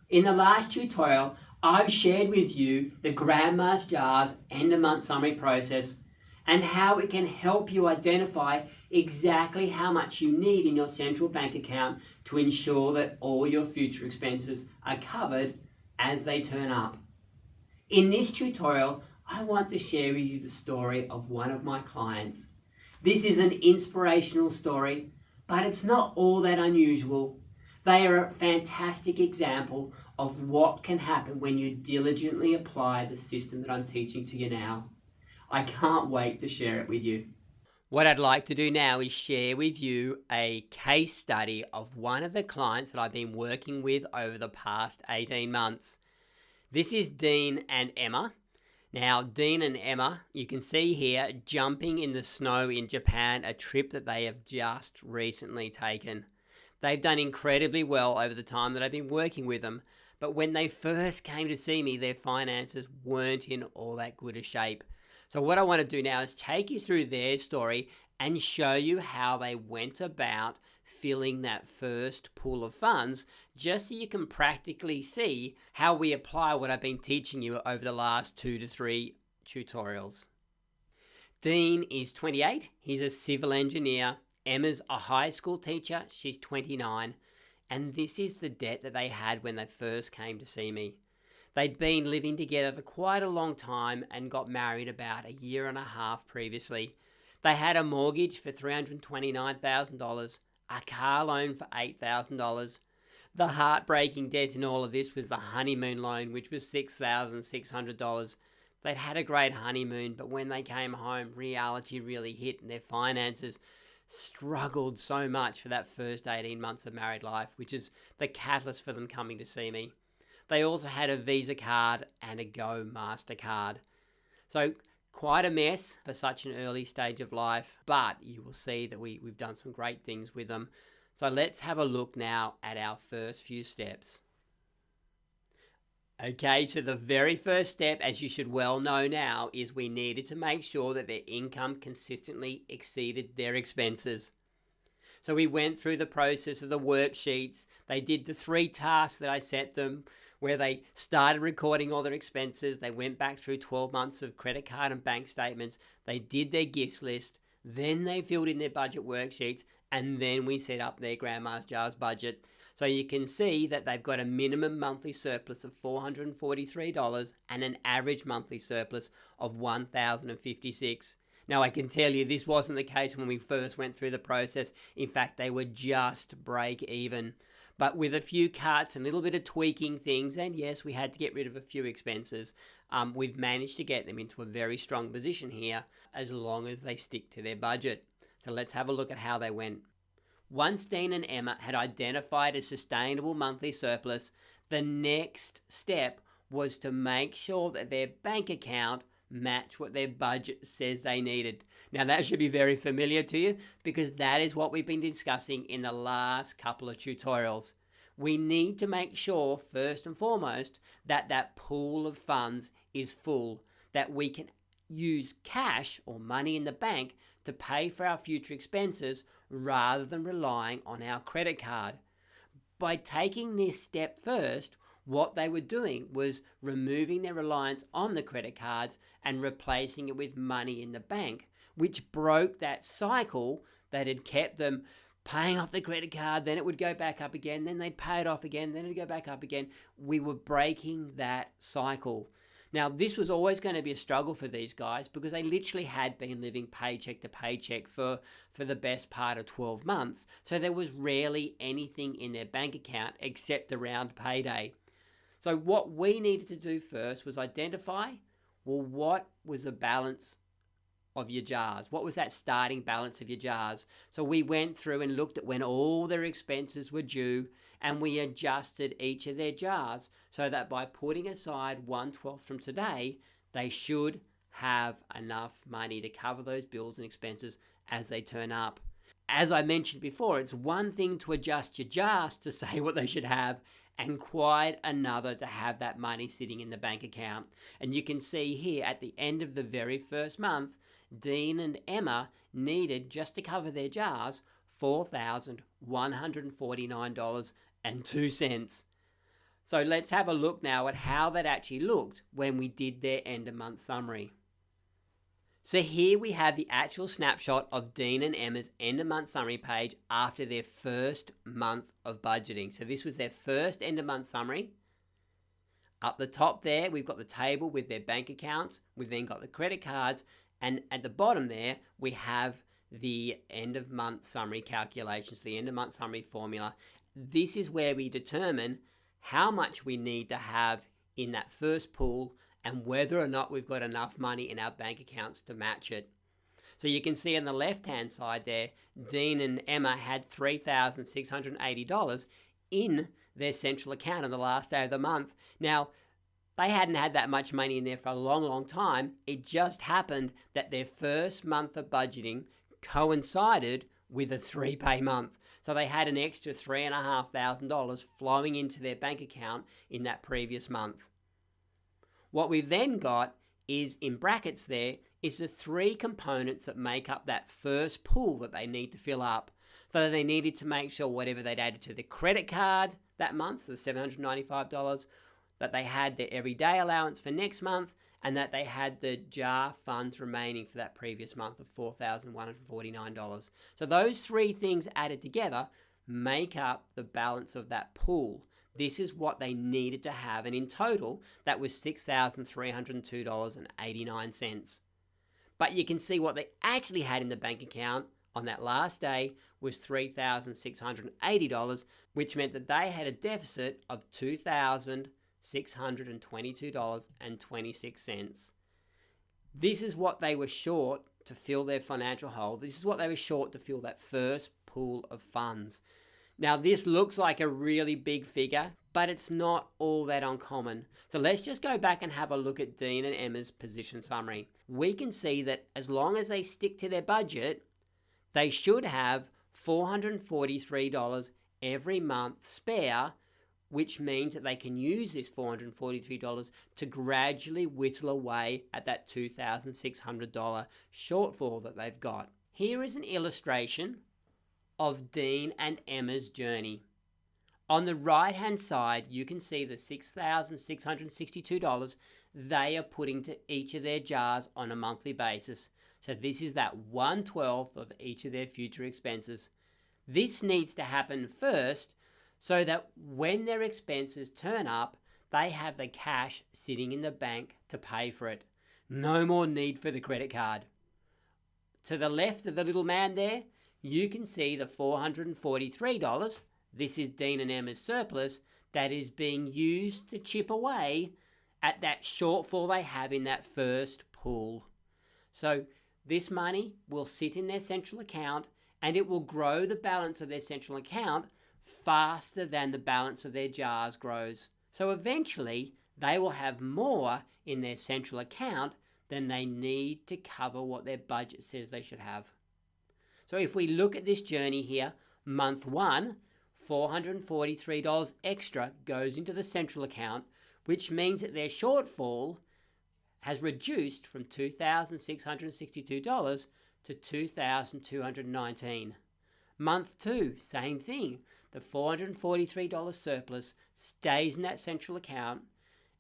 In the last tutorial, I've shared with you the Grandma's Jars end of month summary process and how it can help you identify exactly how much you need in your central bank account to ensure that all your future expenses are covered as they turn up. In this tutorial, I want to share with you the story of one of my clients. This is an inspirational story, but it's not all that unusual. They are a fantastic example of what can happen when you diligently apply the system that I'm teaching to you now. I can't wait to share it with you. What I'd like to do now is share with you a case study of one of the clients that I've been working with over the past 18 months. This is Dean and Emma. Now, Dean and Emma, you can see here, jumping in the snow in Japan, a trip that they have just recently taken. They've done incredibly well over the time that I've been working with them, but when they first came to see me, their finances weren't in all that good a shape. So what I want to do now is take you through their story and show you how they went about filling that first pool of funds, just so you can practically see how we apply what I've been teaching you over the last 2 to 3 tutorials. Dean is 28, he's a civil engineer. Emma's a high school teacher, she's 29, and this is the debt that they had when they first came to see me. They'd been living together for quite a long time and got married about a year and a half previously. They had a mortgage for $329,000, a car loan for $8,000. The heartbreaking debt in all of this was the honeymoon loan, which was $6,600. They'd had a great honeymoon, but when they came home, reality really hit and their finances struggled so much for that first 18 months of married life, which is the catalyst for them coming to see me. They also had a Visa card and a Go MasterCard. So quite a mess for such an early stage of life, but you will see that we've done some great things with them. So let's have a look now at our first few steps. Okay, so the very first step, as you should well know now, is we needed to make sure that their income consistently exceeded their expenses. So we went through the process of the worksheets. They did the 3 tasks that I set them, where they started recording all their expenses. They went back through 12 months of credit card and bank statements. They did their gifts list. Then they filled in their budget worksheets. And then we set up their Grandma's Jars budget. So you can see that they've got a minimum monthly surplus of $443 and an average monthly surplus of $1,056. Now, I can tell you this wasn't the case when we first went through the process. In fact, they were just break even. But with a few cuts and a little bit of tweaking things, and yes, we had to get rid of a few expenses, we've managed to get them into a very strong position here as long as they stick to their budget. So let's have a look at how they went. Once Dean and Emma had identified a sustainable monthly surplus, the next step was to make sure that their bank account matched what their budget says they needed. Now that should be very familiar to you because that is what we've been discussing in the last couple of tutorials. We need to make sure first and foremost that that pool of funds is full, that we can use cash or money in the bank to pay for our future expenses rather than relying on our credit card. By taking this step first, what they were doing was removing their reliance on the credit cards and replacing it with money in the bank, which broke that cycle that had kept them paying off the credit card, then it would go back up again, then they'd pay it off again, then it'd go back up again. We were breaking that cycle. Now, this was always going to be a struggle for these guys because they literally had been living paycheck to paycheck for the best part of 12 months. So there was rarely anything in their bank account except around payday. So what we needed to do first was identify, well, what was the balance of your jars? What was that starting balance of your jars? So we went through and looked at when all their expenses were due and we adjusted each of their jars so that by putting aside 1/12 from today, they should have enough money to cover those bills and expenses as they turn up. As I mentioned before, it's one thing to adjust your jars to say what they should have and quite another to have that money sitting in the bank account. And you can see here at the end of the very first month, Dean and Emma needed, just to cover their jars, $4,149.02. So let's have a look now at how that actually looked when we did their end of month summary. So here we have the actual snapshot of Dean and Emma's end of month summary page after their first month of budgeting. So this was their first end of month summary. Up the top there, we've got the table with their bank accounts. We've then got the credit cards. And at the bottom there, we have the end of month summary calculations, the end of month summary formula. This is where we determine how much we need to have in that first pool and whether or not we've got enough money in our bank accounts to match it. So you can see on the left-hand side there, Dean and Emma had $3,680 in their central account on the last day of the month. Now, they hadn't had that much money in there for a long, long time. It just happened that their first month of budgeting coincided with a 3-pay month. So they had an extra $3,500 flowing into their bank account in that previous month. What we've then got is, in brackets there, is the 3 components that make up that first pool that they need to fill up. So they needed to make sure whatever they'd added to the credit card that month, so the $795, that they had their everyday allowance for next month, and that they had the jar funds remaining for that previous month of $4,149. So those 3 things added together make up the balance of that pool. This is what they needed to have, and in total, that was $6,302.89. But you can see what they actually had in the bank account on that last day was $3,680, which meant that they had a deficit of $2,622.26. This is what they were short to fill their financial hole. This is what they were short to fill that first pool of funds. Now, this looks like a really big figure, but it's not all that uncommon. So let's just go back and have a look at Dean and Emma's position summary. We can see that as long as they stick to their budget, they should have $443 every month spare, which means that they can use this $443 to gradually whittle away at that $2,600 shortfall that they've got. Here is an illustration of Dean and Emma's journey. On the right-hand side, you can see the $6,662 they are putting to each of their jars on a monthly basis. So this is that 1/12 of each of their future expenses. This needs to happen first so that when their expenses turn up, they have the cash sitting in the bank to pay for it. No more need for the credit card. To the left of the little man there, you can see the $443. This is Dean and Emma's surplus that is being used to chip away at that shortfall they have in that first pool. So this money will sit in their central account, and it will grow the balance of their central account faster than the balance of their jars grows. So eventually, they will have more in their central account than they need to cover what their budget says they should have. So if we look at this journey here, month 1, $443 extra goes into the central account, which means that their shortfall has reduced from $2,662 to $2,219. Month 2, same thing. The $443 surplus stays in that central account,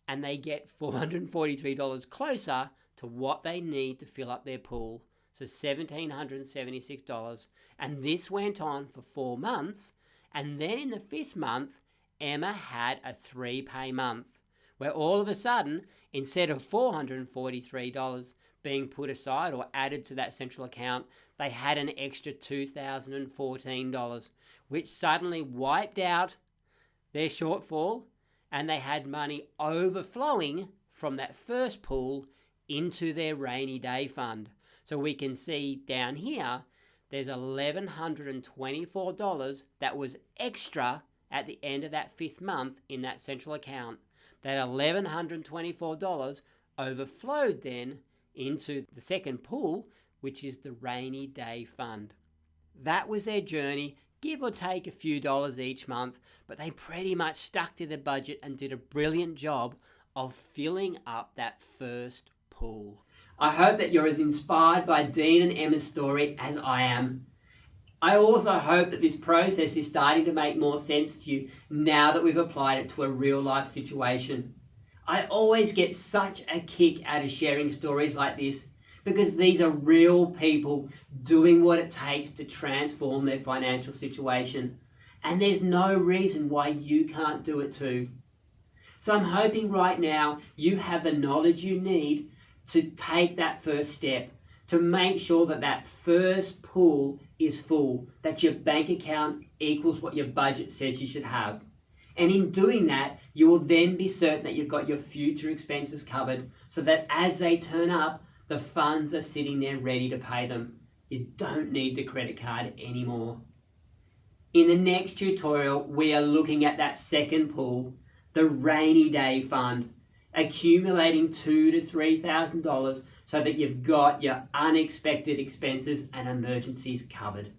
and they get $443 closer to what they need to fill up their pool. So $1,776. And this went on for 4 months. And then in the 5th month, Emma had a 3-pay month, where all of a sudden, instead of $443 being put aside or added to that central account, they had an extra $2,014, which suddenly wiped out their shortfall, and they had money overflowing from that first pool into their rainy day fund. So we can see down here, there's $1,124 that was extra at the end of that 5th month in that central account. That $1,124 overflowed then into the second pool, which is the rainy day fund. That was their journey, give or take a few dollars each month, but they pretty much stuck to their budget and did a brilliant job of filling up that first pool. I hope that you're as inspired by Dean and Emma's story as I am. I also hope that this process is starting to make more sense to you now that we've applied it to a real life situation. I always get such a kick out of sharing stories like this because these are real people doing what it takes to transform their financial situation. And there's no reason why you can't do it too. So I'm hoping right now you have the knowledge you need to take that first step, to make sure that that first pool is full, that your bank account equals what your budget says you should have. And in doing that, you will then be certain that you've got your future expenses covered so that as they turn up, the funds are sitting there ready to pay them. You don't need the credit card anymore. In the next tutorial, we are looking at that second pool, the rainy day fund, accumulating $2,000 to $3,000 so that you've got your unexpected expenses and emergencies covered.